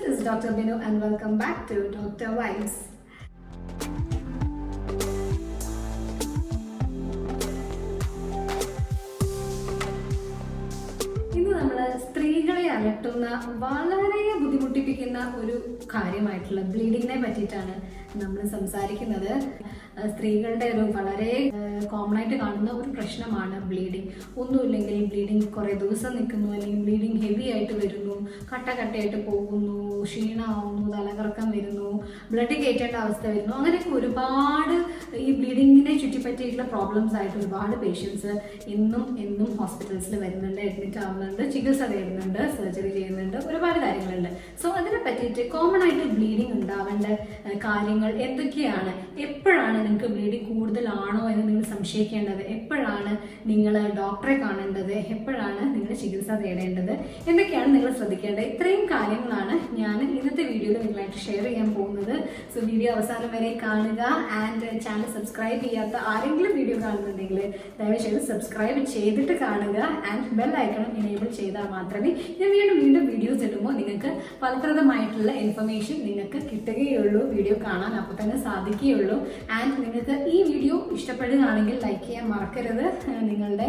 is Dr. Binu and welcome back to Dr. Vibes. ഇന്ന് നമ്മൾ സ്ത്രീകളെ അലട്ടുന്ന വളരെ ബുദ്ധിമുട്ടിപ്പിക്കുന്ന ഒരു കാര്യമായിട്ടുള്ള ബ്ലീഡിങ്ങിനെ പറ്റിയിട്ടാണ് നമ്മൾ സംസാരിക്കുന്നത്. സ്ത്രീകളുടെ ഒരു വളരെ കോമൺ ആയിട്ട് കാണുന്ന ഒരു പ്രശ്നമാണ് ബ്ലീഡിങ്. ഒന്നുമില്ലെങ്കിൽ ബ്ലീഡിങ് കുറേ ദിവസം നിൽക്കുന്നു, അല്ലെങ്കിൽ ബ്ലീഡിങ് ഹെവി ആയിട്ട് വരുന്നു, കട്ടയായിട്ട് പോകുന്നു, ക്ഷീണമാവുന്നു, തലകറക്കം വരുന്നു, ബ്ലഡ് കയറ്റേണ്ട അവസ്ഥ വരുന്നു. അങ്ങനെയൊക്കെ ഒരുപാട് ഈ ബ്ലീഡിങ്ങിനെ ചുറ്റിപ്പറ്റിയിട്ടുള്ള പ്രോബ്ലംസ് ആയിട്ട് ഒരുപാട് പേഷ്യൻസ് എന്നും ഹോസ്പിറ്റൽസിൽ വരുന്നുണ്ട്, അഡ്മിറ്റ് ആവുന്നുണ്ട്, ചികിത്സ തേടുന്നുണ്ട്, സർജറി ചെയ്യുന്നുണ്ട്, ഒരുപാട് കാര്യങ്ങളുണ്ട്. സോ അതിനെ പറ്റിയിട്ട് കോമൺ ആയിട്ട് ബ്ലീഡിങ് ഉണ്ടാവേണ്ട കാര്യങ്ങൾ എന്തൊക്കെയാണ്, എപ്പോഴാണ് നിങ്ങൾക്ക് ബ്ലീഡിങ് കൂടുതലാണോ എന്ന് നിങ്ങൾ സംശയിക്കേണ്ടത്, എപ്പോഴാണ് നിങ്ങൾ ഡോക്ടറെ കാണേണ്ടത്, എപ്പോഴാണ് നിങ്ങൾ ചികിത്സ തേടേണ്ടത്, എന്തൊക്കെയാണ് നിങ്ങൾ ശ്രദ്ധിക്കേണ്ടത്, ഇത്രയും കാര്യങ്ങളാണ് ഞാൻ ഇന്നത്തെ വീഡിയോയിൽ നിങ്ങളായിട്ട് ഷെയർ ചെയ്യാൻ പോകുന്നത്. സോ വീഡിയോ അവസാനം വരെ കാണുക. ആൻഡ് ചാനൽ സബ്സ്ക്രൈബ് ചെയ്യാത്ത ആരെങ്കിലും വീഡിയോ കാണുന്നുണ്ടെങ്കിൽ ദയവായി സബ്സ്ക്രൈബ് ചെയ്തിട്ട് കാണുക. ആൻഡ് ബെൽ ഐക്കൺ എനേബിൾ ചെയ്താൽ മാത്രമേ ഞാൻ വീണ്ടും വീഡിയോസ് ഇടുമ്പോൾ നിങ്ങൾക്ക് ഫലപ്രദമായിട്ടുള്ള ഇൻഫർമേഷൻ നിങ്ങൾക്ക് കിട്ടുകയുള്ളൂ, വീഡിയോ കാണാൻ അപ്പോൾ തന്നെ സാധിക്കുകയുള്ളൂ. ആൻഡ് നിങ്ങൾക്ക് ഈ വീഡിയോ ഇഷ്ടപ്പെടുകയാണെങ്കിൽ ലൈക്ക് ചെയ്യാൻ മറക്കരുത്, നിങ്ങളുടെ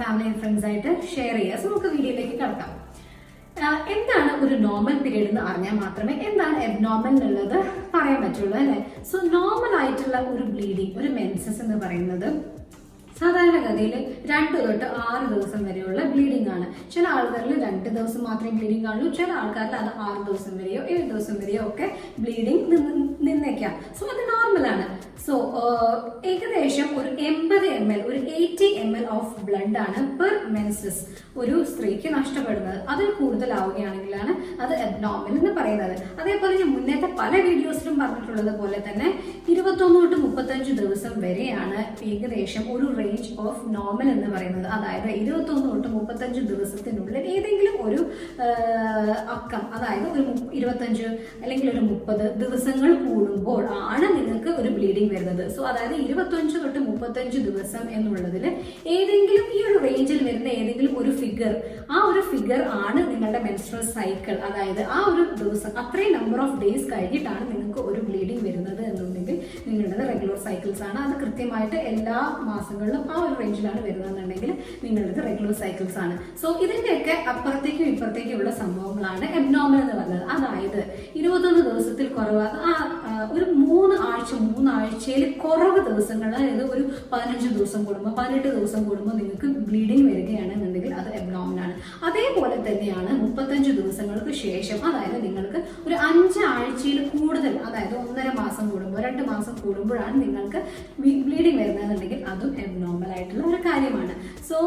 ഫാമിലി ആൻഡ് ഫ്രണ്ട്സ് ആയിട്ട് ഷെയർ ചെയ്യുക. സോ നമുക്ക് വീഡിയോയിലേക്ക് കടക്കാം. എന്താണ് ഒരു നോർമൽ പീരീഡ് എന്ന് അറിഞ്ഞാൽ മാത്രമേ എന്താണ് എബ്നോർമൽ എന്നുള്ളത് പറയാൻ പറ്റുള്ളൂ, അല്ലേ? സോ നോർമൽ ആയിട്ടുള്ള ഒരു ബ്ലീഡിങ്, ഒരു മെൻസസ് എന്ന് പറയുന്നത് സാധാരണഗതിയിൽ 2 തൊട്ട് 6 ദിവസം വരെയുള്ള ബ്ലീഡിംഗ് ആണ്. ചില ആൾക്കാരിൽ 2 ദിവസം മാത്രമേ ബ്ലീഡിംഗ് കാണുള്ളൂ, ചില ആൾക്കാരിൽ അത് 6 ദിവസം വരെയോ 7 ദിവസം വരെയോ ഒക്കെ ബ്ലീഡിംഗ് നിന്നേക്കാം. സോ അത് നോർമലാണ്. സോ ഏകദേശം ഒരു 80 ml, ഒരു 80 ml ഓഫ് ബ്ലഡ് ആണ് പെർ മെൻസസ് ഒരു സ്ത്രീക്ക് നഷ്ടപ്പെടുന്നത്. അതിൽ കൂടുതലാവുകയാണെങ്കിലാണ് അത് അബ്നോർമൽ എന്ന് പറയുന്നത്. അതേപോലെ ഞാൻ മുന്നേത്തെ പല വീഡിയോസിലും പറഞ്ഞിട്ടുള്ളത് പോലെ തന്നെ 21 തൊട്ട് 35 ദിവസം വരെയാണ് ഏകദേശം ഒരു റേഞ്ച് ഓഫ് നോർമൽ എന്ന് പറയുന്നത്. അതായത് 21 തൊട്ട് 35 ദിവസത്തിനുള്ളിൽ ഏതെങ്കിലും ഒരു അക്കം, അതായത് ഒരു 25 അല്ലെങ്കിൽ ഒരു 30 ദിവസങ്ങൾ കൂടുമ്പോൾ ആണ് നിങ്ങൾക്ക് ഒരു ബ്ലീഡിംഗ് വരുന്നത്. സോ അതായത് 25 തൊട്ട് 35 ദിവസം എന്നുള്ളതിൽ ഏതെങ്കിലും ഈ ഒരു റേഞ്ചിൽ വരുന്ന ഏതെങ്കിലും ഒരു ഫിഗർ, ആ ഒരു ഫിഗർ ആണ് നിങ്ങളുടെ മെൻസ്ട്രൽ സൈക്കിൾ. അതായത് ആ ഒരു ദിവസം അത്രയും നമ്പർ ഓഫ് ഡേയ്സ് കഴിഞ്ഞിട്ടാണ് നിങ്ങൾക്ക് ഒരു ബ്ലീഡിംഗ് വരുന്നത് എന്നുണ്ടെങ്കിൽ നിങ്ങളുടേത് റെഗുലർ സൈക്കിൾസ് ആണ്. അത് കൃത്യമായിട്ട് എല്ലാ മാസങ്ങളിലും ആ ഒരു റേഞ്ചിലാണ് വരുന്നതെന്നുണ്ടെങ്കിൽ നിങ്ങളുടേത് റെഗുലർ സൈക്കിൾസ് ആണ്. സോ ഇതിന്റെയൊക്കെ അപ്പുറത്തേക്കും ഇപ്പുറത്തേക്കുമുള്ള സംഭവങ്ങളാണ് എബ്നോർമൽ എന്ന് പറയുന്നത്. അതായത് 21 ദിവസത്തിൽ കുറവ്, ഒരു 3 ആഴ്ചയിൽ കുറവ് ദിവസങ്ങൾ, അതായത് ഒരു 15 ദിവസം കൂടുമ്പോൾ 18 ദിവസം കൂടുമ്പോൾ നിങ്ങൾക്ക് ബ്ലീഡിംഗ് വരികയാണെന്നുണ്ടെങ്കിൽ അത് എബ്നോർമൽ ആണ്. അതേപോലെ തന്നെയാണ് 35 ദിവസങ്ങൾക്ക് ശേഷം, അതായത് നിങ്ങൾക്ക് ഒരു 5 ആഴ്ചയിൽ കൂടുതൽ, അതായത് 1.5 മാസം കൂടുമ്പോൾ 2 മാസം കൂടുമ്പോഴാണ് നിങ്ങൾക്ക് ബ്ലീഡിംഗ് വരുന്നതെന്നുണ്ടെങ്കിൽ അതും എബ്നോർമൽ ആയിട്ടുള്ള ഒരു കാര്യമാണ്. സോ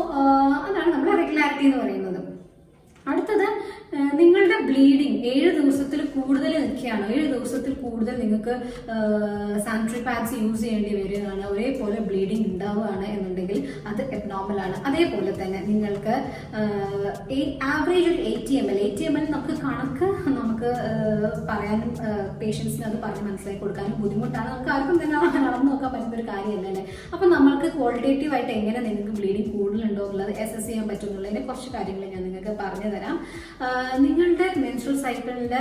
അതാണ് നമ്മുടെ റെഗുലാരിറ്റി എന്ന് പറയുന്നത്. അടുത്തത്, നിങ്ങളുടെ ബ്ലീഡിങ് 7 ദിവസത്തിൽ കൂടുതൽ നിൽക്കുകയാണ്, 7 ദിവസത്തിൽ കൂടുതൽ നിങ്ങൾക്ക് സാനിറ്ററി പാഡ്സ് യൂസ് ചെയ്യേണ്ടി വരികയാണ്, ഒരേപോലെ ബ്ലീഡിങ് ഉണ്ടാവുകയാണ് എന്നുണ്ടെങ്കിൽ അത് എബ്നോർമൽ ആണ്. അതേപോലെ തന്നെ നിങ്ങൾക്ക് ആവറേജ് ഒരു 80 ml നമുക്ക് കണക്ക് പറയാനും പേഷ്യൻസിന് അത് പറഞ്ഞ് മനസ്സിലാക്കി കൊടുക്കാനും ബുദ്ധിമുട്ടാണ്. നമുക്ക് ആർക്കും തന്നെ നടന്നു നോക്കാൻ പറ്റുന്ന ഒരു കാര്യമല്ല, അല്ലേ? അപ്പം നമ്മൾക്ക് ക്വാളിറ്റേറ്റീവ് ആയിട്ട് എങ്ങനെ നിങ്ങൾക്ക് ബ്ലീഡിങ് കൂടുതലുണ്ടോ എന്നുള്ളത് അസസ് ചെയ്യാൻ പറ്റുന്നുള്ളതിന്റെ കുറച്ച് കാര്യങ്ങൾ ഞാൻ നിങ്ങൾക്ക് പറഞ്ഞു തരാം. നിങ്ങളുടെ മെൻസ്ട്രൽ സൈക്കിളിന്റെ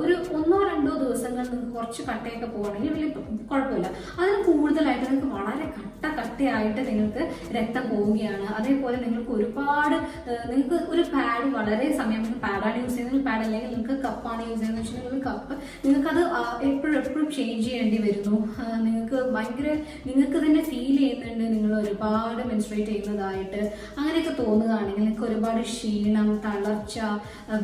ഒരു 1-2 ദിവസങ്ങൾ നിങ്ങൾക്ക് കുറച്ച് കട്ടയൊക്കെ പോകണമെങ്കിൽ വലിയ കുഴപ്പമില്ല. അതിന് കൂടുതലായിട്ട് നിങ്ങൾക്ക് വളരെ കട്ടയായിട്ട് നിങ്ങൾക്ക് രക്തം പോവുകയാണ്. അതേപോലെ നിങ്ങൾക്ക് നിങ്ങൾക്ക് ഒരു പാഡ് വളരെ സമയം പാഡാണ് യൂസ് ചെയ്യുന്നത്, പാഡ് അല്ലെങ്കിൽ നിങ്ങൾക്ക് കപ്പാണ് യൂസ് ചെയ്യുന്നത് വെച്ചിട്ടുണ്ടെങ്കിൽ കപ്പ് നിങ്ങൾക്കത് എപ്പോഴും ചേഞ്ച് ചെയ്യേണ്ടി വരുന്നു. നിങ്ങൾക്ക് തന്നെ ഫീൽ ചെയ്യുന്നുണ്ട് നിങ്ങൾ ഒരുപാട് മെൻസ്ട്രേറ്റ് ചെയ്യുന്നതായിട്ട്. അങ്ങനെയൊക്കെ തോന്നുകയാണെങ്കിൽ നിങ്ങൾക്ക് ഒരുപാട് ക്ഷീണം, തളർച്ച,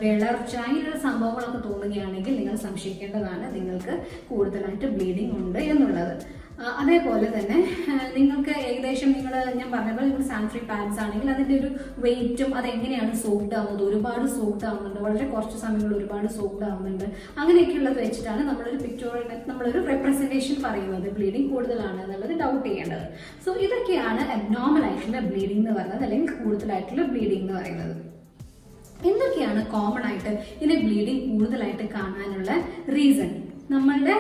വിളർച്ച, അങ്ങനെയുള്ള സംഭവങ്ങളൊക്കെ തോന്നുകയാണെങ്കിൽ നിങ്ങൾ സംശയിക്കേണ്ടതാണ് നിങ്ങൾക്ക് കൂടുതലായിട്ട് ബ്ലീഡിംഗ് ഉണ്ട് എന്നുള്ളത്. അതേപോലെ തന്നെ നിങ്ങൾക്ക് ഏകദേശം ഞാൻ പറഞ്ഞപ്പോൾ നിങ്ങൾ സാനിറ്ററി പാഡ്സ് ആണെങ്കിൽ അതിൻ്റെ ഒരു വെയിറ്റും അതെങ്ങനെയാണ് സോക്ഡ് ആവുന്നത്, ഒരുപാട് സോക്ഡ് ആവുന്നുണ്ട്, വളരെ കുറച്ച് സമയങ്ങളിൽ ഒരുപാട് സോക്ഡ് ആവുന്നുണ്ട്, അങ്ങനെയൊക്കെയുള്ളത് വെച്ചിട്ടാണ് നമ്മളൊരു റെപ്രസെൻറ്റേഷൻ പറയുന്നത് ബ്ലീഡിംഗ് കൂടുതലാണ് എന്നുള്ളത് ഡൗട്ട് ചെയ്യേണ്ടത്. സോ ഇതൊക്കെയാണ് അബ്നോർമൽ ആയിട്ടുള്ള ബ്ലീഡിംഗ് എന്ന് പറയുന്നത്, അല്ലെങ്കിൽ കൂടുതലായിട്ടുള്ള ബ്ലീഡിംഗ് എന്ന് പറയുന്നത്. എന്തൊക്കെയാണ് കോമൺ ആയിട്ട് ഇതിന് ബ്ലീഡിംഗ് കൂടുതലായിട്ട് കാണാനുള്ള റീസൺ? നമ്മളുടെ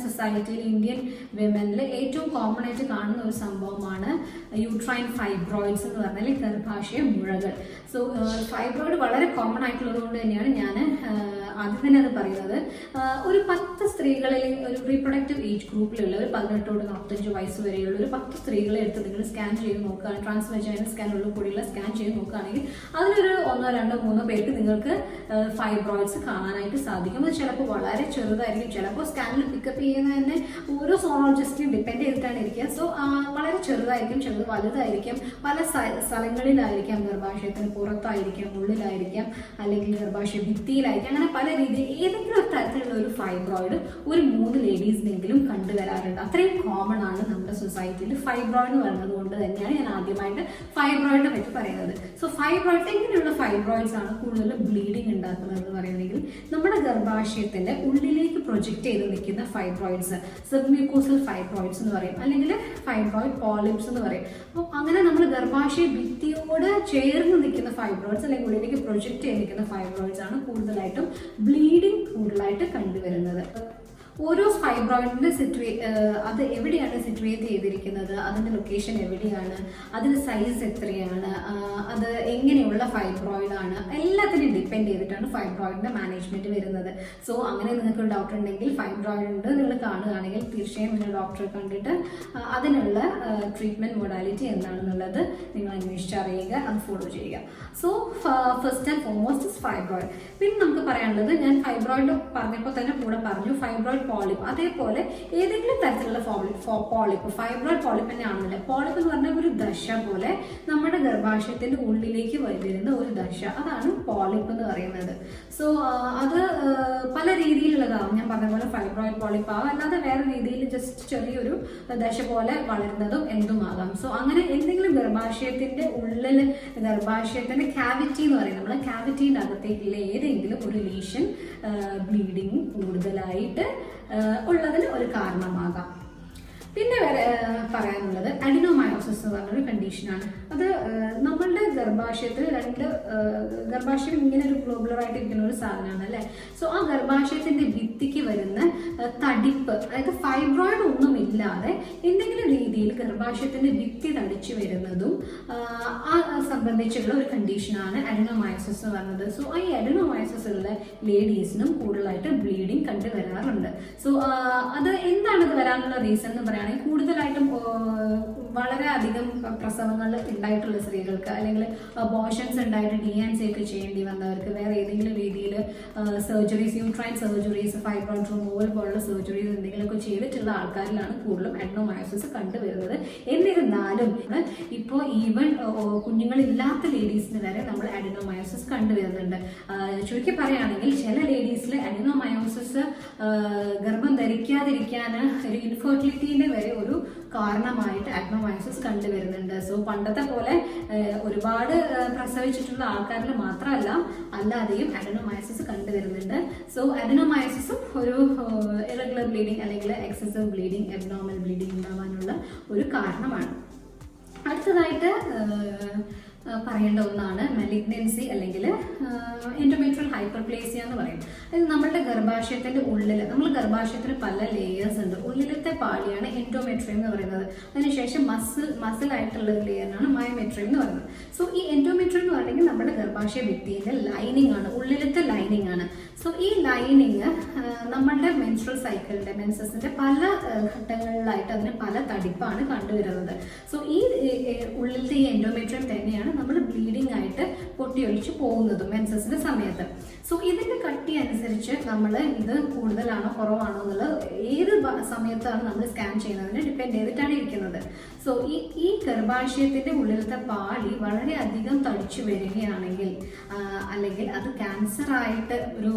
സൊസൈറ്റിയിൽ ഇന്ത്യൻ വിമനിൽ ഏറ്റവും കോമൺ ആയിട്ട് കാണുന്ന ഒരു സംഭവമാണ് യൂട്രൈൻ ഫൈബ്രോയിഡ്സ് എന്ന് പറഞ്ഞാൽ ഗർഭാശയ മുഴകൾ. സോ ഫൈബ്രോയിഡ് വളരെ കോമൺ ആയിട്ടുള്ളത് കൊണ്ട് തന്നെയാണ് ഞാൻ ആദ്യം തന്നെ അത് പറയുന്നത്, ഒരു 10 സ്ത്രീകളിൽ ഒരു റീപ്രൊഡക്റ്റീവ് ഏജ് ഗ്രൂപ്പിലുള്ള ഒരു 18 തൊട്ട് 45 വയസ്സ് വരെയുള്ള ഒരു 10 സ്ത്രീകളെ എടുത്ത് നിങ്ങൾ സ്കാൻ ചെയ്ത് നോക്കുകയാണ്, ട്രാൻസ്വജൈനൽ സ്കാൻ ഉള്ള കൂടിയുള്ള സ്കാൻ ചെയ്ത് നോക്കുകയാണെങ്കിൽ അതിലൊരു 1, 2, 3 പേർക്ക് നിങ്ങൾക്ക് ഫൈബ്രോയിഡ്സ് കാണാനായിട്ട് സാധിക്കും. അത് ചിലപ്പോൾ വളരെ ചെറുതായിരിക്കും, ചിലപ്പോൾ സ്കാനിൽ പിക്കപ്പ് ചെയ്യുന്ന തന്നെ ഓരോ സോണോളജിസ്റ്റിനും ഡിപ്പെൻഡ് ചെയ്തിട്ടാണ് ഇരിക്കുക. സോ വളരെ ചെറുതായിരിക്കും, ചിലത് വലുതായിരിക്കും, പല സ്ഥലങ്ങളിലായിരിക്കാം, ഗർഭാശയത്തിന് പുറത്തായിരിക്കാം, ഉള്ളിലായിരിക്കാം, അല്ലെങ്കിൽ ഗർഭാശയ ഭിത്തിയിലായിരിക്കും, അങ്ങനെ പല രീതിയിൽ ഏതെങ്കിലും ഒരു തരത്തിലുള്ള ഒരു ഫൈബ്രോയിഡ് ഒരു 3 ലേഡീസിനെങ്കിലും കണ്ടുവരാറുണ്ട്. അത്രയും കോമൺ ആണ് നമ്മുടെ സൊസൈറ്റിയിൽ ഫൈബ്രോയിഡ് എന്ന് പറയുന്നത് കൊണ്ട് തന്നെയാണ് ഞാൻ ആദ്യമായിട്ട് ഫൈബ്രോയിഡിനെ പറ്റി പറയുന്നത്. സോ ഫൈബ്രോയിഡ്, എങ്ങനെയുള്ള ഫൈബ്രോയിഡ്സ് ആണ് കൂടുതൽ ബ്ലീഡിങ് ഉണ്ടാക്കുന്നത് എന്ന് പറയുകയാണെങ്കിൽ നമ്മുടെ ഗർഭാശയത്തിന്റെ ഉള്ളിലേക്ക് പ്രൊജക്ട് ചെയ്ത് നിൽക്കുന്ന ഫൈബ്രോയിഡ്സ്, സബ്മ്യൂക്കോസൽ ഫൈബ്രോയിഡ്സ് എന്ന് പറയും, അല്ലെങ്കിൽ ഫൈബ്രോയിഡ് പോളിപ്സ് എന്ന് പറയും. അപ്പോൾ അങ്ങനെ നമ്മൾ ഗർഭാശയ ഭിത്തിയോട് ചേർന്ന് നിൽക്കുന്ന ഫൈബ്രോയിഡ്സ് അല്ലെങ്കിൽ ഉള്ളിലേക്ക് പ്രൊജക്ട് ചെയ്ത് നിൽക്കുന്ന ഫൈബ്രോയിഡ്സ് ആണ് കൂടുതലായിട്ടും ബ്ലീഡിങ് കൂടുതലായിട്ട് കണ്ടുവരുന്നത്. ഓരോ ഫൈബ്രോയിഡിന്റെ അത് എവിടെയാണ് സിറ്റുവേറ്റ് ചെയ്തിരിക്കുന്നത്, അതിന്റെ ലൊക്കേഷൻ എവിടെയാണ്, അതിന്റെ സൈസ് എത്രയാണ്, അത് എങ്ങനെയുള്ള ഫൈബ്രോയിഡ് ആണ്, എല്ലാത്തിനും ഡിപ്പെൻഡ് ചെയ്തിട്ടാണ് ഫൈബ്രോയിഡിന്റെ മാനേജ്മെന്റ് വരുന്നത്. സോ അങ്ങനെ നിങ്ങൾക്ക് ഒരു ഡോക്ടർ ഉണ്ടെങ്കിൽ, ഫൈബ്രോയിഡ് ഉണ്ട് നിങ്ങൾ കാണുകയാണെങ്കിൽ തീർച്ചയായും നിങ്ങൾ ഡോക്ടറെ കണ്ടിട്ട് അതിനുള്ള ട്രീറ്റ്മെന്റ് മൊഡാലിറ്റി എന്താണെന്നുള്ളത് നിങ്ങൾ അന്വേഷിച്ചറിയുക, അത് ഫോളോ ചെയ്യുക. So first and foremost is fibroid. പിന്നെ നമുക്ക് പറയാനുള്ളത്, ഞാൻ ഫൈബ്രോയിഡ് പറഞ്ഞപ്പോൾ തന്നെ കൂടെ പറഞ്ഞു ഫൈബ്രോയിഡ് പോളിപ്പ്. അതേപോലെ ഏതെങ്കിലും തരത്തിലുള്ള പോളിപ്പ്, ഫൈബ്രോയിഡ് പോളിപ്പ് തന്നെ ആണെന്നില്ല. പോളിപ്പ് എന്ന് പറഞ്ഞാൽ ഒരു ദശ പോലെ നമ്മുടെ ഗർഭാശയത്തിന്റെ ഉള്ളിലേക്ക് വരുന്ന ഒരു ദശ, അതാണ് പോളിപ്പ് എന്ന് പറയുന്നത്. സോ അത് പല രീതിയിലുള്ളതാവും. ഞാൻ പറഞ്ഞ പോലെ ഫൈബ്രോയിഡ് പോളിപ്പ് ആവാം, അല്ലാതെ വേറെ രീതിയിൽ ജസ്റ്റ് ചെറിയൊരു ദശ പോലെ വളരുന്നതും എന്തുമാകാം. സോ അങ്ങനെ എന്തെങ്കിലും ഗർഭാശയത്തിന്റെ ഉള്ളിൽ, ഗർഭാശയത്തിന്റെ ക്യാവിറ്റി എന്ന് പറയും, നമ്മളെ ക്യാവിറ്റിയുടെ അകത്തേക്കുള്ള ഏതെങ്കിലും ഒരു ലീഷൻ ബ്ലീഡിങ് കൂടുതലായിട്ട് ഉള്ളതിന് ഒരു കാരണമാകാം. പിന്നെ വരെ പറയാനുള്ളത് അഡിനോമയോസിസ് എന്ന് പറഞ്ഞൊരു കണ്ടീഷനാണ്. അത് നമ്മളുടെ ഗർഭാശയത്തിൽ ഗർഭാശയം ഇങ്ങനെ ഒരു ഗ്ലോബുലറായിട്ട് ഇരിക്കുന്ന ഒരു സാധനമാണ് അല്ലേ. സോ ആ ഗർഭാശയത്തിന്റെ ഭിത്തിക്ക് വരുന്ന തടിപ്പ്, അതായത് ഫൈബ്രോയിഡ് ഒന്നും ഇല്ലാതെ എന്തെങ്കിലും രീതിയിൽ ഗർഭാശയത്തിന്റെ ഭിത്തി തടിച്ചു വരുന്നതും ആ സംബന്ധിച്ചുള്ള ഒരു കണ്ടീഷനാണ് അഡിനോമയോസിസ് എന്ന് പറയുന്നത്. സോ ഈ അഡിനോമയോസിസ് ഉള്ള ലേഡീസിനും കൂടുതലായിട്ട് ബ്ലീഡിങ് കണ്ടുവരാറുണ്ട്. സോ അത് എന്താണ് ഇത് വരാനുള്ള റീസൺ എന്ന് പറയുന്നത്, കൂടുതലായിട്ടും വളരെ അധികം പ്രസവങ്ങൾ ഉണ്ടായിട്ടുള്ള സ്ത്രീകൾക്ക്, അല്ലെങ്കിൽ അബോർഷൻസ് ഉണ്ടായിട്ട് DNC ഒക്കെ ചെയ്യേണ്ടി വന്നവർക്ക്, വേറെ ഏതെങ്കിലും രീതിയിൽ surgeries, uterine surgeries, fibroid removal പോലുള്ള സർജറീസ് എന്തെങ്കിലുമൊക്കെ ചെയ്തിട്ടുള്ള ആൾക്കാരിലാണ് കൂടുതലും അഡിനോമയോസിസ് കണ്ടുവരുന്നത്. എന്നിരുന്നാലും ഇപ്പോൾ ഈവൻ കുഞ്ഞുങ്ങളില്ലാത്ത ലേഡീസിന് വരെ നമ്മൾ അഡിനോമയോസിസ് കണ്ടുവരുന്നുണ്ട്. ചുരുക്കി പറയുകയാണെങ്കിൽ ചില ലേഡീസിൽ അഡിനോമയോസിസ് ഗർഭം ധരിക്കാതിരിക്കാൻ ഒരു ഇൻഫെർട്ടിലിറ്റീന്റെ വരെ ഒരു കാരണമായിട്ട് അഡിനോമയോസിസ് കണ്ടുവരുന്നുണ്ട്. സോ പണ്ടത്തെ പോലെ ഒരുപാട് പ്രസവിച്ചിട്ടുള്ള ആൾക്കാരിൽ മാത്രമല്ല, അല്ലാതെയും അഡിനോമയോസിസ് കണ്ടുവരുന്നുണ്ട്. സോ അഡിനോമയോസിസും ഒരു ഇറഗുലർ ബ്ലീഡിങ് അല്ലെങ്കിൽ എക്സസീവ് ബ്ലീഡിങ്, അബ്നോർമൽ ബ്ലീഡിങ് ഉണ്ടാവാനുള്ള ഒരു കാരണമാണ്. അടുത്തതായിട്ട് പറയേണ്ട ഒന്നാണ് മെലിഗ്നൻസി അല്ലെങ്കിൽ എൻഡോമെട്രിയൽ ഹൈപ്പർപ്ലേസിയ എന്ന് പറയും. അതായത് നമ്മളുടെ ഗർഭാശയത്തിന്റെ ഉള്ളിൽ, നമ്മൾ ഗർഭാശയത്തിന് പല ലേയേഴ്സ് ഉണ്ട്. ഉള്ളിലത്തെ പാളിയാണ് എൻഡോമെട്രിയം എന്ന് പറയുന്നത്. അതിനുശേഷം മസിൽ ആയിട്ടുള്ള ഒരു ലെയറിനാണ് മയോമെട്രിയം എന്ന് പറയുന്നത്. സോ ഈ എൻഡോമെട്രിയം എന്ന് പറയുന്നത് നമ്മുടെ ഗർഭാശയ ഭിത്തിയുടെ ലൈനിങ് ആണ്, ഉള്ളിലത്തെ ലൈനിങ് ആണ്. സോ ഈ ലൈനിങ് നമ്മളുടെ മെൻസ്ട്രൽ സൈക്കിളിന്റെ, മെൻസസിന്റെ പല ഘട്ടങ്ങളിലായിട്ട് അതിന് പല തടിപ്പാണ് കണ്ടുവരുന്നത്. സോ ഈ ഉള്ളിലത്തെ ഈ എൻഡോമെട്രിയം തന്നെയാണ് നമ്മൾ ബ്ലീഡിംഗ് ആയിട്ട് പൊട്ടിയൊലിച്ച് പോകുന്നതും മെൻസസിന്റെ സമയത്ത്. സോ ഇതിന്റെ കട്ടി അനുസരിച്ച് നമ്മൾ ഇത് കൂടുതലാണോ കുറവാണോ എന്നുള്ളത് ഏത് സമയത്താണ് നമ്മൾ സ്കാൻ ചെയ്യുന്നതിന് ഡിപ്പെൻഡ് ചെയ്തിട്ടാണ് ഇരിക്കുന്നത്. സോ ഈ ഗർഭാശയത്തിന്റെ ഉള്ളിലത്തെ പാളി വളരെ അധികം തടിച്ചു വരികയാണെങ്കിൽ, അല്ലെങ്കിൽ അത് ക്യാൻസർ ആയിട്ട് ഒരു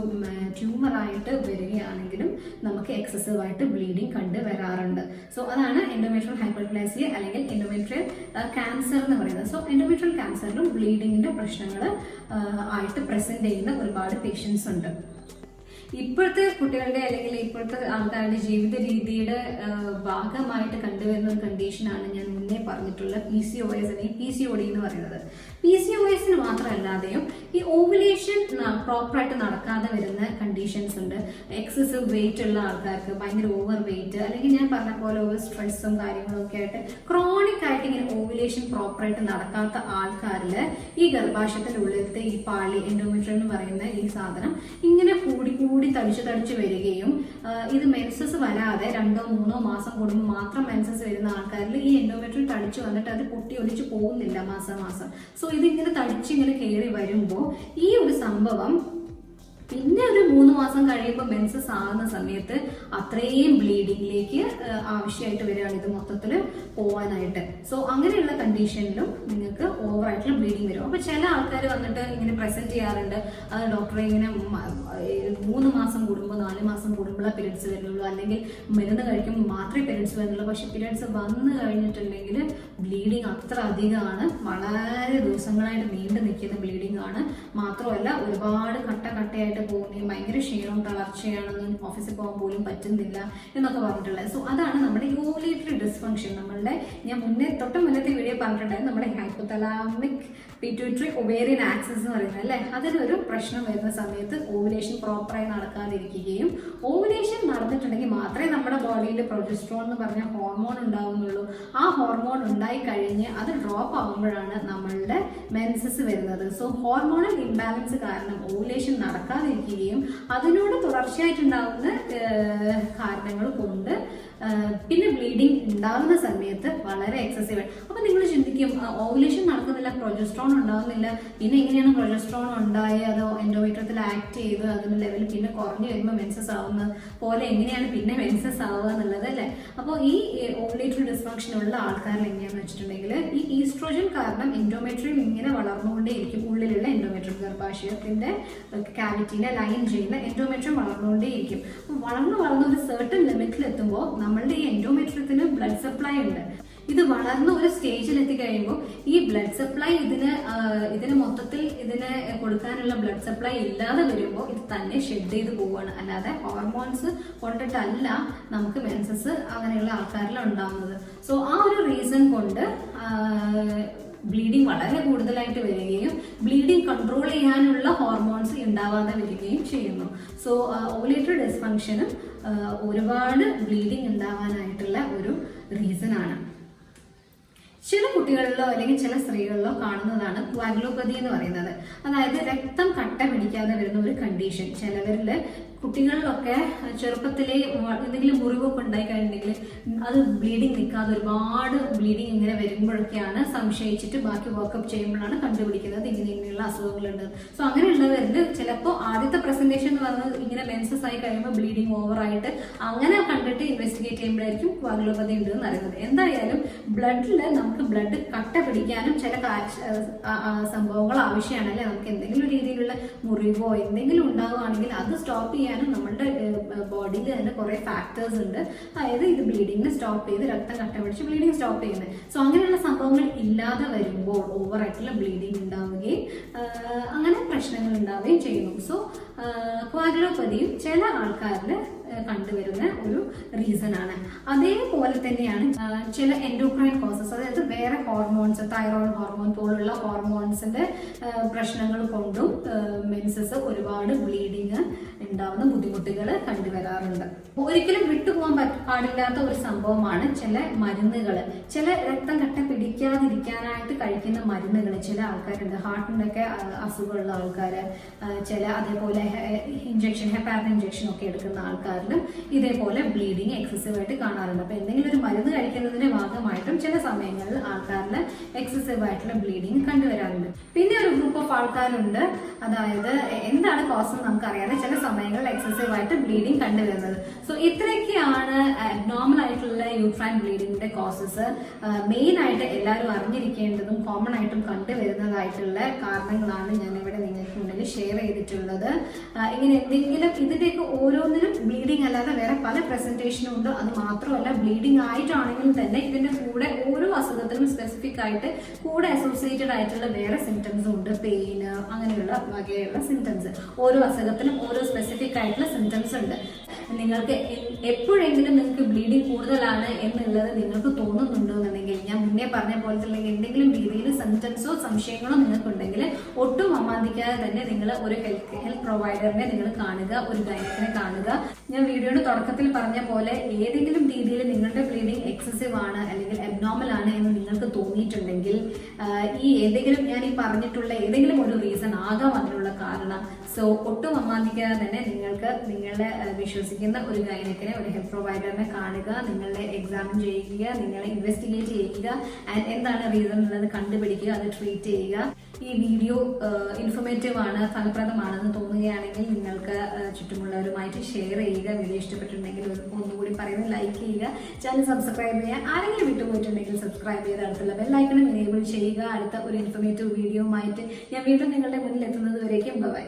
ട്യൂമറായിട്ട് വരികയാണെങ്കിലും നമുക്ക് എക്സസീവ് ആയിട്ട് ബ്ലീഡിങ് കണ്ടുവരാറുണ്ട്. സോ അതാണ് എൻഡോമെട്രിയൽ ഹൈപ്പർപ്ലേസിയ അല്ലെങ്കിൽ എൻഡോമെട്രിയൽ ക്യാൻസർ എന്ന് പറയുന്നത്. സോ എൻഡോമെട്രിയൽ ക്യാൻസറിലും ബ്ലീഡിങ്ങിന്റെ പ്രശ്നങ്ങൾ ആയിട്ട് പ്രസന്റ് ചെയ്യുന്ന ഒരുപാട് പേഷ്യൻസ് ഉണ്ട്. ഇപ്പോഴത്തെ കുട്ടികളുടെ അല്ലെങ്കിൽ ഇപ്പോഴത്തെ ആൾക്കാരുടെ ജീവിത രീതിയുടെ ഭാഗമായിട്ട് കണ്ടുവരുന്ന ഒരു കണ്ടീഷനാണ് ഞാൻ മുന്നേ പറഞ്ഞിട്ടുള്ള PCOS അല്ലെങ്കിൽ PCOD എന്ന് പറയുന്നത്. PCOSന് മാത്രമല്ലാതെയും ഈ ഓവുലേഷൻ പ്രോപ്പറായിട്ട് നടക്കാതെ വരുന്ന കണ്ടീഷൻസ് ഉണ്ട്. എക്സസീവ് വെയിറ്റ് ഉള്ള ആൾക്കാർക്ക്, ഭയങ്കര ഓവർ വെയിറ്റ്, അല്ലെങ്കിൽ ഞാൻ പറഞ്ഞ പോലെ ഓവർ സ്ട്രെസ്സും കാര്യങ്ങളും ഒക്കെ ആയിട്ട് ക്രോണിക് ആയിട്ട് ഇങ്ങനെ ഓവുലേഷൻ പ്രോപ്പറായിട്ട് നടക്കാത്ത ആൾക്കാരിൽ ഈ ഗർഭാശയത്തിന്റെ ഉള്ളിലത്തെ ഈ പാളി, എൻഡോമെട്രിയം എന്ന് പറയുന്ന ഈ സാധനം ഇങ്ങനെ കൂടി കൂടി തടിച്ചു വരികയും ഇത് മെൻസസ് വരാതെ 2-3 മാസം കൂടുമ്പോൾ മാത്രം മെൻസസ് വരുന്ന ആൾക്കാരിൽ ഈ എൻഡോമെട്രിയം തടിച്ചു വന്നിട്ട് അത് പൊട്ടി ഒലിച്ചു പോകുന്നില്ല മാസം. സോ ഇതിങ്ങനെ തടിച്ചിങ്ങനെ കയറി വരുമ്പോൾ ഈ ഒരു സംഭവം പിന്നെ ഒരു 3 മാസം കഴിയുമ്പോൾ മെൻസസ് ആകുന്ന സമയത്ത് അത്രയും ബ്ലീഡിങ്ങിലേക്ക് ആവശ്യമായിട്ട് വരികയാണ് ഇത് മൊത്തത്തിൽ പോവാനായിട്ട്. സോ അങ്ങനെയുള്ള കണ്ടീഷനിലും നിങ്ങൾക്ക് ഓവറായിട്ടുള്ള ബ്ലീഡിങ് വരും. അപ്പോൾ ചില ആൾക്കാർ വന്നിട്ട് ഇങ്ങനെ പ്രസന്റ് ചെയ്യാറുണ്ട്, ഡോക്ടറെ ഇങ്ങനെ 3 മാസം കൂടുമ്പോൾ 4 മാസം കൂടുമ്പോഴേ പീരിയഡ്സ് വരുന്നുള്ളൂ, അല്ലെങ്കിൽ മരുന്ന് കഴിക്കുമ്പോൾ മാത്രമേ പീരിയഡ്സ് വരുന്നുള്ളൂ. പക്ഷെ പീരിയഡ്സ് വന്നു കഴിഞ്ഞിട്ടുണ്ടെങ്കിൽ ബ്ലീഡിങ് അത്ര അധികമാണ്, വളരെ ദിവസങ്ങളായിട്ട് നീണ്ടു നിൽക്കുന്ന ബ്ലീഡിങ് ആണ്. മാത്രമല്ല ഒരുപാട് കട്ടയായിട്ട് പോകുകയും ഭയങ്കര ക്ഷീണവും തളർച്ചയാണെന്നും ഓഫീസിൽ പോകാൻ പോലും പറ്റുന്നില്ല എന്നൊക്കെ പറഞ്ഞിട്ടുള്ളത്. സോ അതാണ് നമ്മുടെ ഓവുലേറ്ററി ഡിസ്ഫങ്ഷൻ. നമ്മളുടെ ഞാൻ മുന്നത്തെ വീഡിയോ പറഞ്ഞിട്ടുണ്ടായിരുന്നു, നമ്മുടെ ഹൈപ്പോതലാമിക് പിറ്റ്യൂട്ടറി ഒവേറിയൻ ആക്സിസ് എന്ന് പറയുന്നത് അല്ലേ, അതിനൊരു പ്രശ്നം വരുന്ന സമയത്ത് ഓവുലേഷൻ പ്രോപ്പറായി നടക്കാതിരിക്കുകയും ഓവുലേഷൻ നടന്നിട്ടുണ്ടെങ്കിൽ മാത്രമേ നമ്മുടെ ബോഡിയിൽ പ്രൊജസ്ട്രോൺ എന്ന് പറഞ്ഞ ഹോർമോൺ ഉണ്ടാവുന്നുള്ളൂ. ആ ഹോർമോൺ ഉണ്ടായി കഴിഞ്ഞ് അത് ഡ്രോപ്പ് ആകുമ്പോഴാണ് നമ്മളുടെ മെൻസസ് വരുന്നത്. സോ ഹോർമോണൽ ഇംബാലൻസ് കാരണം ഓവുലേഷൻ നടക്കാതിരിക്കുകയും അതിനോട് തുടർച്ചയായിട്ടുണ്ടാകുന്ന കാരണങ്ങൾ കൊണ്ട് പിന്നെ ബ്ലീഡിങ് ഉണ്ടാകുന്ന സമയത്ത് വളരെ എക്സസീവ്. അപ്പൊ നിങ്ങൾ ചിന്തിക്കും, ഓവുലേഷൻ നടക്കുന്നില്ല, പ്രൊജസ്ട്രോൺ ഉണ്ടാകുന്നില്ല, പിന്നെ എങ്ങനെയാണ് പ്രൊജസ്ട്രോൺ ഉണ്ടായി അതോ എൻഡോമെട്രിയത്തിൽ ആക്ട് ചെയ്ത് അതിന്റെ ലെവൽ പിന്നെ കുറഞ്ഞു വരുമ്പോൾ മെൻസസ് ആവുന്ന പോലെ എങ്ങനെയാണ് പിന്നെ മെൻസസ് ആവുക എന്നുള്ളത് അല്ലേ. അപ്പോൾ ഈ ഓവുലേറ്ററി ഡിസ്ഫങ്ഷൻ ഉള്ള ആൾക്കാരിൽ എങ്ങനെയാണെന്ന് വെച്ചിട്ടുണ്ടെങ്കിൽ ഈ ഈസ്ട്രോജൻ കാരണം എൻഡോമെട്രിയം ഇങ്ങനെ വളർന്നുകൊണ്ടേയിരിക്കും. ഉള്ളിലുള്ള എൻഡോമെട്രിയം ഗർഭാശയത്തിന്റെ കാവിറ്റിനെ ലൈൻ ചെയ്യുന്ന എൻഡോമെട്രിയം വളർന്നുകൊണ്ടേയിരിക്കും. വളർന്ന് ഒരു സെർട്ടൺ ലിമിറ്റിൽ എത്തുമ്പോൾ നമ്മളുടെ ഈ എൻഡോമെട്രിയത്തിന് ബ്ലഡ് സപ്ലൈ ഉണ്ട്. ഇത് വളർന്ന ഒരു സ്റ്റേജിൽ എത്തിക്കഴിയുമ്പോൾ ഈ ബ്ലഡ് സപ്ലൈ ഇതിന് മൊത്തത്തിൽ ഇതിനെ കൊടുക്കാനുള്ള ബ്ലഡ് സപ്ലൈ ഇല്ലാതെ വരുമ്പോൾ ഇത് തന്നെ ഷെഡ് ചെയ്ത് പോവുകയാണ്. അല്ലാതെ ഹോർമോൺസ് കൊണ്ടിട്ടല്ല നമുക്ക് മെൻസസ് അങ്ങനെയുള്ള ആൾക്കാരിൽ ഉണ്ടാകുന്നത്. സോ ആ ഒരു റീസൺ കൊണ്ട് ബ്ലീഡിങ് വളരെ കൂടുതലായിട്ട് വരികയും ബ്ലീഡിങ് കൺട്രോൾ ചെയ്യാനുള്ള ഹോർമോൺസ് ഉണ്ടാവാതെ വരികയും ചെയ്യുന്നു. സോ ഓവുലേറ്ററി ഡിസ്ഫങ്ഷനും ഒരുപാട് ബ്ലീഡിങ് ഉണ്ടാവാനായിട്ടുള്ള ഒരു റീസൺ ആണ്. ചില കുട്ടികളിലോ അല്ലെങ്കിൽ ചില സ്ത്രീകളിലോ കാണുന്നതാണ് ക്വാഗുലോപ്പതി എന്ന് പറയുന്നത്. അതായത് രക്തം കട്ട പിടിക്കാതെ വരുന്ന ഒരു കണ്ടീഷൻ. ചിലവരില് കുട്ടികളിലൊക്കെ ചെറുപ്പത്തിലെ എന്തെങ്കിലും മുറിവൊക്കെ ഉണ്ടായി കഴിഞ്ഞിട്ടുണ്ടെങ്കിൽ അത് ബ്ലീഡിങ് നിൽക്കാതെ ഒരുപാട് ബ്ലീഡിങ് ഇങ്ങനെ വരുമ്പോഴൊക്കെയാണ് സംശയിച്ചിട്ട് ബാക്കി വർക്കപ്പ് ചെയ്യുമ്പോഴാണ് കണ്ടുപിടിക്കുന്നത് ഇങ്ങനെയുള്ള അസുഖങ്ങളുണ്ട്. സോ അങ്ങനെയുള്ളവരിൽ ചിലപ്പോൾ ആദ്യത്തെ പ്രസന്റേഷൻ എന്ന് പറഞ്ഞത് ഇങ്ങനെ മെൻസസ് ആയി കഴിയുമ്പോൾ ബ്ലീഡിങ് ഓവറായിട്ട് അങ്ങനെ കണ്ടിട്ട് ഇൻവെസ്റ്റിഗേറ്റ് ചെയ്യുമ്പോഴായിരിക്കും ക്വാഗുലോപ്പതി ഉണ്ട് എന്ന് അറിയുന്നത്. എന്തായാലും ബ്ലഡിൽ നമുക്ക് ബ്ലഡ് കട്ട പിടിക്കാനും ചില സംഭവങ്ങൾ ആവശ്യമാണ് അല്ലെ. നമുക്ക് എന്തെങ്കിലും രീതിയിലുള്ള മുറിവോ എന്തെങ്കിലും ഉണ്ടാവുകയാണെങ്കിൽ അത് സ്റ്റോപ്പ് ചെയ്യാൻ നമ്മുടെ ബോഡിയിൽ തന്നെ കുറെ ഫാക്ടേഴ്സ് ഉണ്ട്. അതായത് ഇത് ബ്ലീഡിങ്ങിനെ സ്റ്റോപ്പ് ചെയ്ത് രക്തം കട്ട പിടിച്ച് ബ്ലീഡിങ് സ്റ്റോപ്പ് ചെയ്യുന്നത്. സോ അങ്ങനെയുള്ള സംഭവങ്ങൾ ഇല്ലാതെ വരുമ്പോൾ ഓവറായിട്ടുള്ള ബ്ലീഡിങ് ഉണ്ടാവുകയും അങ്ങനെ പ്രശ്നങ്ങൾ ഉണ്ടാവുകയും ചെയ്യുന്നു. സോ ക്വാഗുലോപ്പതിയും ചില ആൾക്കാരിൽ കണ്ടുവരുന്ന ഒരു റീസൺ ആണ്. അതേപോലെ തന്നെയാണ് ചില എൻഡോക്രൈൻ കോസസ്, അതായത് വേറെ ഹോർമോൺസ്, തൈറോയ്ഡ് ഹോർമോൺ പോലുള്ള ഹോർമോൺസിന്റെ പ്രശ്നങ്ങൾ കൊണ്ടും മെൻസസ് ഒരുപാട് ബ്ലീഡിങ് ഉണ്ടാവുന്ന ബുദ്ധിമുട്ടുകൾ കണ്ടുവരാറുണ്ട്. ഒരിക്കലും വിട്ടുപോകാൻ പാടില്ലാത്ത ഒരു സംഭവമാണ് ചില മരുന്നുകൾ. ചില രക്തം കട്ട പിടിക്കാതിരിക്കാനായിട്ട് കഴിക്കുന്ന മരുന്നുകൾ ചില ആൾക്കാരുണ്ട്. ഹാർട്ടിന്റെ ഒക്കെ അസുഖമുള്ള ആൾക്കാർ, ചില അതേപോലെ ഇഞ്ചക്ഷൻ, ഹെപ്പാരിൻ ഇഞ്ചക്ഷൻ ഒക്കെ എടുക്കുന്ന ആൾക്കാരിലും ഇതേപോലെ ബ്ലീഡിങ് എക്സസീവ് ആയിട്ട് കാണാറുണ്ട്. അപ്പൊ എന്തെങ്കിലും ഒരു മരുന്ന് കഴിക്കുന്നതിന്റെ ഭാഗമായിട്ടും ചില സമയങ്ങളിൽ ആൾക്കാരിൽ എക്സസീവ് ആയിട്ടുള്ള ബ്ലീഡിങ് കണ്ടുവരാറുണ്ട്. പിന്നെ ഒരു ഗ്രൂപ്പ് ഓഫ് ആൾക്കാരുണ്ട്, അതായത് എന്താണ് കോസ് എന്ന് നമുക്കറിയാതെ ചില സമയങ്ങളിൽ എക്സസീവ് ആയിട്ട് ബ്ലീഡിങ് കണ്ടുവരുന്നത്. സോ ഇത്രയൊക്കെയാണ് അബ്നോർമൽ ആയിട്ടുള്ള യൂട്രൈൻ ബ്ലീഡിങ്ങിന്റെ കോസസ്. മെയിൻ ആയിട്ട് എല്ലാവരും അറിഞ്ഞിരിക്കേണ്ടതും കോമൺ ആയിട്ടും കണ്ടുവരുന്നതായിട്ടുള്ള കാരണങ്ങളാണ് ഞാൻ ഇവിടെ നിങ്ങൾക്ക് മുന്നിൽ ഷെയർ ചെയ്തിട്ടുള്ളത്. ഇങ്ങനെ എന്തെങ്കിലും ഇതിന്റെയൊക്കെ ഓരോന്നിനും ബ്ലീഡിങ് അല്ലാതെ വേറെ പല പ്രസന്റേഷനും ഉണ്ട്. അത് മാത്രമല്ല ബ്ലീഡിങ് ആയിട്ടാണെങ്കിൽ തന്നെ ഇതിന്റെ കൂടെ ഓരോ അസുഖത്തിനും സ്പെസിഫിക് ആയിട്ട് കൂടെ അസോസിയേറ്റഡ് ആയിട്ടുള്ള വേറെ സിംറ്റംസും ഉണ്ട്. പെയിന് അങ്ങനെയുള്ള വകയുള്ള സിംറ്റംസ്. ഓരോ അസുഖത്തിനും ഓരോ സ്പെസിഫിക് ആയിട്ടുള്ള സിംറ്റംസ് ഉണ്ട്. നിങ്ങൾക്ക് എപ്പോഴെങ്കിലും നിങ്ങൾക്ക് ബ്ലീഡിങ് കൂടുതലാണ് എന്നുള്ളത് നിങ്ങൾക്ക് തോന്നുന്നുണ്ടോ എന്നുണ്ടെങ്കിൽ, ഞാൻ മുന്നേ പറഞ്ഞ പോലത്തെ എന്തെങ്കിലും രീതിയിൽ സിംറ്റംസോ സംശയങ്ങളോ നിങ്ങൾക്കുണ്ടെങ്കിൽ ഒട്ടും അമാന്തിക്കാതെ തന്നെ നിങ്ങൾ ഒരു ഹെൽത്ത് പ്രൊവൈഡറിനെ നിങ്ങൾ കാണുക, ഒരു ഗൈനക്കിനെ കാണുക. ഞാൻ വീഡിയോയുടെ തുടക്കത്തിൽ പറഞ്ഞ പോലെ ഏതെങ്കിലും രീതിയിൽ നിങ്ങളുടെ ബ്ലീഡിങ് എക്സസീവ് ആണ് അല്ലെങ്കിൽ അബ്നോർമൽ ആണ് എന്ന് നിങ്ങൾക്ക് തോന്നിയിട്ടുണ്ടെങ്കിൽ ഈ ഏതെങ്കിലും ഞാൻ ഈ പറഞ്ഞിട്ടുള്ള ഏതെങ്കിലും ഒരു റീസൺ ആകാം അതിനുള്ള കാരണം. സോ ഒട്ടും അമാന്തിക്കാതെ തന്നെ നിങ്ങൾക്ക് നിങ്ങളെ വിശ്വസിക്കുന്ന ഒരു ഗൈനക്കിനെ, ഒരു ഹെൽത്ത് പ്രൊവൈഡറിനെ കാണുക, നിങ്ങളെ എക്സാമിൻ ചെയ്യുക, നിങ്ങളെ ഇൻവെസ്റ്റിഗേറ്റ് ചെയ്യുക, ആൻഡ് എന്താണ് റീസൺ എന്നുള്ളത് കണ്ടുപിടിക്കുക, അത് ട്രീറ്റ് ചെയ്യുക. ഈ വീഡിയോ ഇൻഫോർമേറ്റീവ് ആണ്, ഫലപ്രദമാണെന്ന് തോന്നുകയാണെങ്കിൽ നിങ്ങൾക്ക് ചുറ്റുമുള്ളവരുമായിട്ട് ഷെയർ ചെയ്യുക. വീഡിയോ ഇഷ്ടപ്പെട്ടിട്ടുണ്ടെങ്കിൽ ഒന്നുകൂടി പറയുന്നത് ലൈക്ക് ചെയ്യുക, ചാനൽ സബ്സ്ക്രൈബ് ചെയ്യുക. ആരെങ്കിലും വിട്ടുപോയിട്ടുണ്ടെങ്കിൽ സബ്സ്ക്രൈബ് ചെയ്ത് അടുത്തുള്ള ബെല്ലൈക്കണും എനേബിൾ ചെയ്യുക. അടുത്ത ഒരു ഇൻഫോർമേറ്റീവ് വീഡിയോയുമായിട്ട് ഞാൻ വീണ്ടും നിങ്ങളുടെ മുന്നിൽ എത്തുന്നത് വരേക്കും ബൈ.